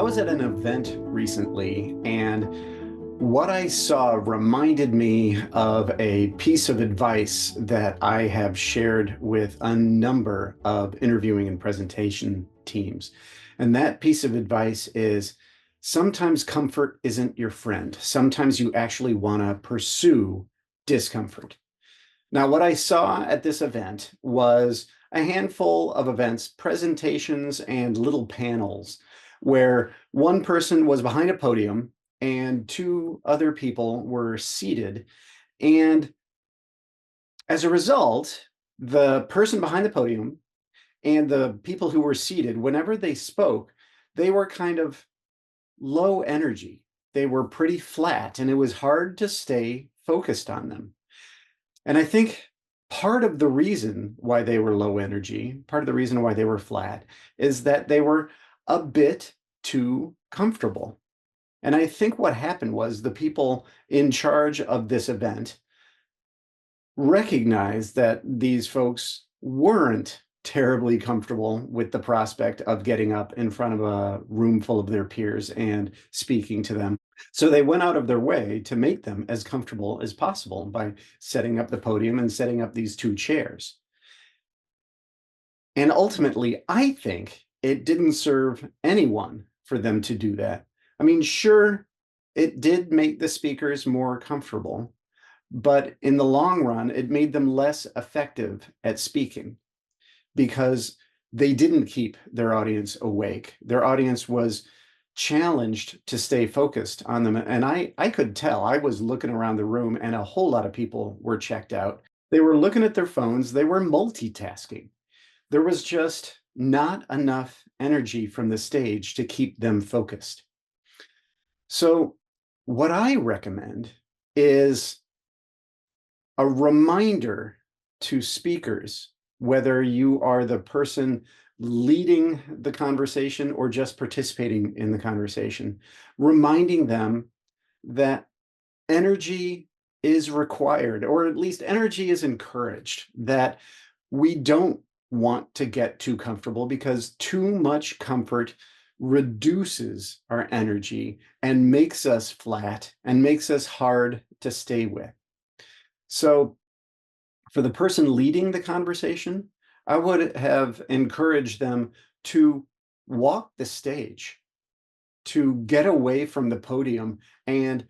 was at an event recently, and what I saw reminded me of a piece of advice that I have shared with a number of interviewing and presentation teams. And that piece of advice is sometimes comfort isn't your friend. Sometimes you actually want to pursue discomfort. Now, what I saw at this event was a handful of events, presentations, and little panels where one person was behind a podium and two other people were seated. And as a result, the person behind the podium and the people who were seated, whenever they spoke, they were kind of low energy. They were pretty flat, and it was hard to stay focused on them. And I think part of the reason why they were low energy, part of the reason why they were flat, is that they were a bit too comfortable. And I think what happened was the people in charge of this event recognized that these folks weren't terribly comfortable with the prospect of getting up in front of a room full of their peers and speaking to them. So they went out of their way to make them as comfortable as possible by setting up the podium and setting up these two chairs. And ultimately, I think it didn't serve anyone for them to do that. I mean, sure, it did make the speakers more comfortable, but in the long run, it made them less effective at speaking because they didn't keep their audience awake. Their audience was challenged to stay focused on them. And I could tell, I was looking around the room and a whole lot of people were checked out. They were looking at their phones, they were multitasking. There was just not enough energy from the stage to keep them focused. So what I recommend is a reminder to speakers, whether you are the person leading the conversation or just participating in the conversation, reminding them that energy is required, or at least energy is encouraged, that we don't want to get too comfortable because too much comfort reduces our energy and makes us flat and makes us hard to stay with. So for the person leading the conversation, I would have encouraged them to walk the stage, to get away from the podium and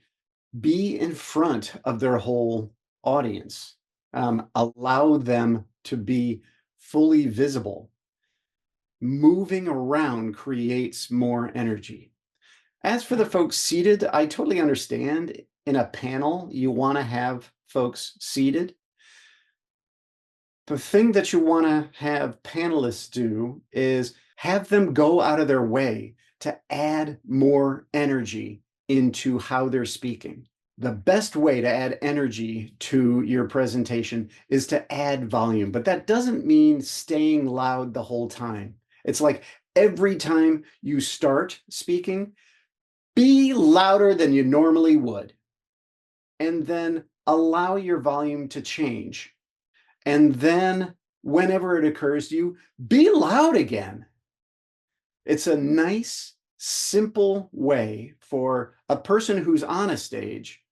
be in front of their whole audience. Allow them to be fully visible. Moving around creates more energy. As for the folks seated, I totally understand in a panel, you want to have folks seated. The thing that you want to have panelists do is have them go out of their way to add more energy into how they're speaking. The best way to add energy to your presentation is to add volume, but that doesn't mean staying loud the whole time. It's like every time you start speaking, be louder than you normally would, and then allow your volume to change. And then whenever it occurs to you, be loud again. It's a nice, simple way for a person who's on a stage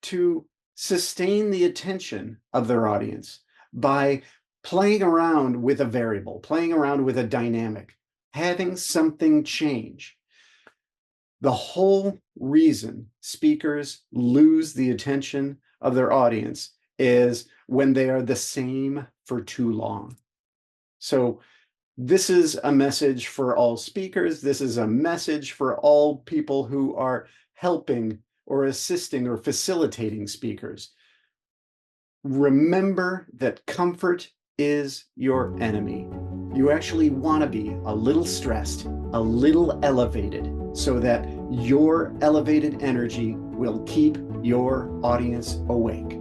to sustain the attention of their audience by playing around with a variable, playing around with a dynamic, having something change. The whole reason speakers lose the attention of their audience is when they are the same for too long. So this is a message for all speakers. This is a message for all people who are helping or assisting or facilitating speakers. Remember that comfort is your enemy. You actually want to be a little stressed, a little elevated, so that your elevated energy will keep your audience awake.